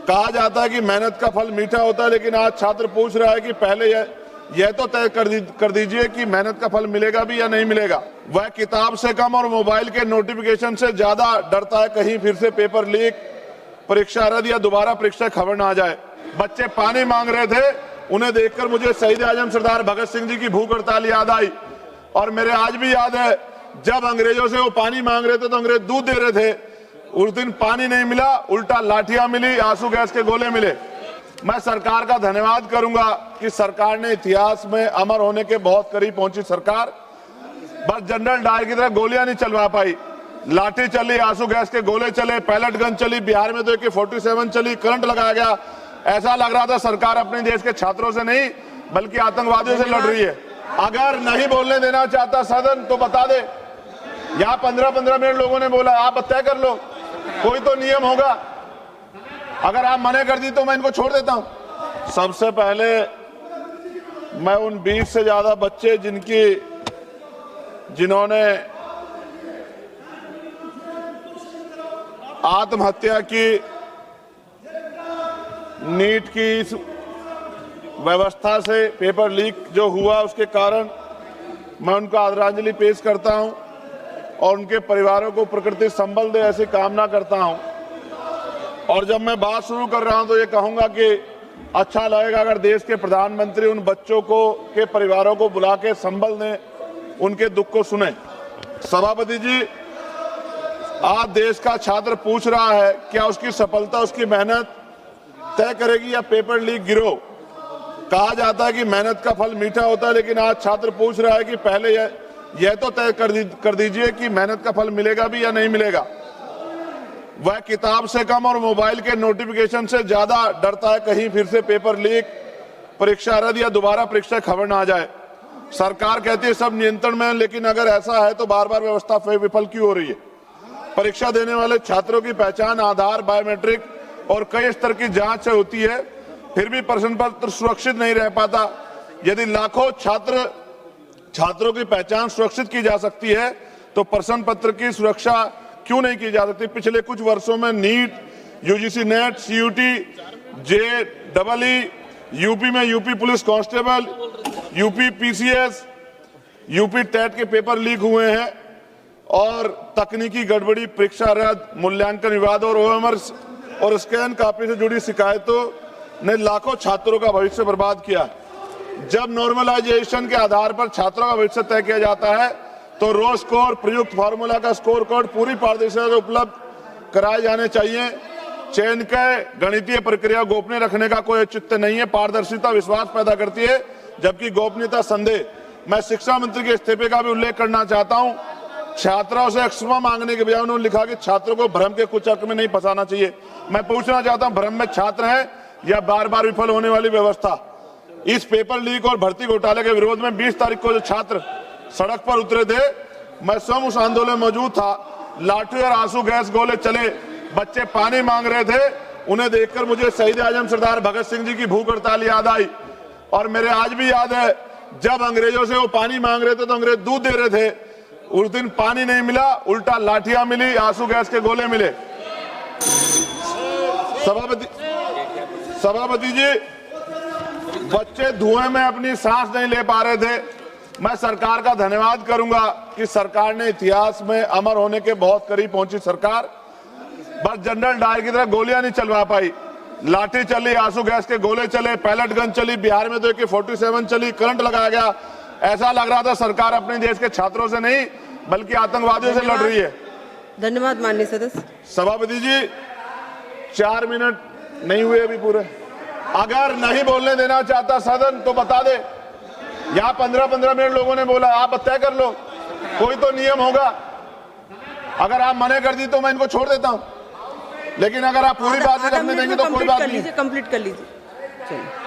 कहा जाता है कि मेहनत का फल मीठा होता है, लेकिन आज छात्र पूछ रहा है कि पहले यह तो तय कर दीजिए कि मेहनत का फल मिलेगा भी या नहीं मिलेगा। वह किताब से कम और मोबाइल के नोटिफिकेशन से ज्यादा डरता है कहीं फिर से पेपर लीक, परीक्षा रद्द या दोबारा परीक्षा खबर ना आ जाए। बच्चे पानी मांग रहे थे, उन्हें देखकर मुझे शहीद आजम सरदार भगत सिंह जी की भूख हड़ताल याद आई। और मेरे आज भी याद है, जब अंग्रेजों से वो पानी मांग रहे थे तो अंग्रेज दूध दे रहे थे। उस दिन पानी नहीं मिला, उल्टा लाठियां मिली, आंसू गैस के गोले मिले। मैं सरकार का धन्यवाद करूंगा कि सरकार ने इतिहास में अमर होने के बहुत करीब पहुंची सरकार। बस जनरल डायर की तरह गोलियां नहीं चलवा पाई, लाठी चली, आंसू गैस के गोले चले, पैलेट गन चली, बिहार में तो AK-47 चली, करंट लगाया गया। ऐसा लग रहा था सरकार अपने देश के छात्रों से नहीं बल्कि आतंकवादियों से लड़ रही है। अगर नहीं बोलने देना चाहता सदन तो बता दे। यहाँ 15-15 मिनट लोगों ने बोला, आप तय कर लो, कोई तो नियम होगा। अगर आप मना कर दी तो मैं इनको छोड़ देता हूं। सबसे पहले मैं उन 20 से ज्यादा बच्चे जिन्होंने आत्महत्या की, नीट की इस व्यवस्था से पेपर लीक जो हुआ उसके कारण, मैं उनका आदरांजलि पेश करता हूं और उनके परिवारों को प्रकृति संबल दे ऐसी कामना करता हूं। और जब मैं बात शुरू कर रहा हूं तो ये कहूंगा कि अच्छा लगेगा अगर देश के प्रधानमंत्री उन बच्चों को के परिवारों को बुला के संबल दें, उनके दुख को सुने। सभापति जी, आज देश का छात्र पूछ रहा है क्या उसकी सफलता उसकी मेहनत तय करेगी या पेपर लीक गिरोह। कहा जाता है कि मेहनत का फल मीठा होता है, लेकिन आज छात्र पूछ रहा है कि पहले यह तो तय कर दीजिए कि मेहनत का फल मिलेगा भी या नहीं मिलेगा। वह किताब से कम और मोबाइल के नोटिफिकेशन से ज्यादा डरता है कहीं फिर से पेपर लीक, परीक्षा रद्द या दोबारा परीक्षा खबर ना आ जाए। सरकार कहती है सब नियंत्रण में है, लेकिन अगर ऐसा है तो बार बार व्यवस्था विफल क्यों हो रही है। परीक्षा देने वाले छात्रों की पहचान आधार, बायोमेट्रिक और कई स्तर की जांच से होती है, फिर भी प्रश्न पत्र सुरक्षित नहीं रह पाता। यदि लाखों छात्रों की पहचान सुरक्षित की जा सकती है तो प्रश्न पत्र की सुरक्षा क्यों नहीं की जा सकती। पिछले कुछ वर्षों में NEET, UGC NET, CUT, JEE, UP में UP police constable, UP PCS, UP TET के पेपर लीक हुए हैं और तकनीकी गड़बड़ी, परीक्षा रद्द, मूल्यांकन विवाद और OMR और स्कैन कॉपी से जुड़ी शिकायतों ने लाखों छात्रों का भविष्य बर्बाद किया। जब नॉर्मलाइजेशन के आधार पर छात्रों का भविष्य तय किया जाता है तो रो स्कोर, प्रयुक्त फार्मूला का स्कोर कार्ड पूरी पारदर्शिता से उपलब्ध कराए जाने चाहिए। चयन के गणितीय प्रक्रिया गोपनीय रखने का कोई औचित्य नहीं है। पारदर्शिता विश्वास पैदा करती है जबकि गोपनीयता संदेह। मैं शिक्षा मंत्री के इस्तीफे का भी उल्लेख करना चाहता हूं। छात्रों से क्षमा मांगने के बजाय उन्होंने लिखा कि छात्रों को भ्रम के कुचक्र में नहीं फंसाना चाहिए। मैं पूछना चाहता हूं, भ्रम में छात्र हैं या बार बार विफल होने वाली व्यवस्था। इस पेपर लीक और भर्ती घोटाले के विरोध में 20 तारीख को जो छात्र सड़क पर उतरे थे, मैं स्वयं उस आंदोलन में मौजूद था। लाठी और आंसू गैस गोले चले, बच्चे पानी मांग रहे थे, उन्हें देखकर मुझे शहीद आजम सरदार भगत सिंह जी की भूख हड़ताल याद आई। और मेरे आज भी याद है, जब अंग्रेजों से वो पानी मांग रहे थे तो अंग्रेज दूध दे रहे थे। उस दिन पानी नहीं मिला, उल्टा लाठियां मिली, आंसू गैस के गोले मिले। सभापति जी, बच्चे धुएं में अपनी सांस नहीं ले पा रहे थे। मैं सरकार का धन्यवाद करूंगा कि सरकार ने इतिहास में अमर होने के बहुत करीब पहुंची सरकार। बस जनरल डायर की तरह गोलियां नहीं चलवा पाई, लाठी चली, आंसू गैस के गोले चले, पैलेट गन चली, बिहार में तो AK-47 चली, करंट लगाया गया। ऐसा लग रहा था सरकार अपने देश के छात्रों से नहीं बल्कि आतंकवादियों से लड़ रही है। धन्यवाद माननीय सदस्य। सभापति जी, 4 मिनट नहीं हुए अभी पूरे। अगर नहीं बोलने देना चाहता सदन तो बता दे। यहाँ 15-15 मिनट लोगों ने बोला, आप तय कर लो, कोई तो नियम होगा। अगर आप मना कर दी तो मैं इनको छोड़ देता हूं, लेकिन अगर आप पूरी बात करने देंगे तो कोई बात नहीं। कंप्लीट कर लीजिए। चलिए।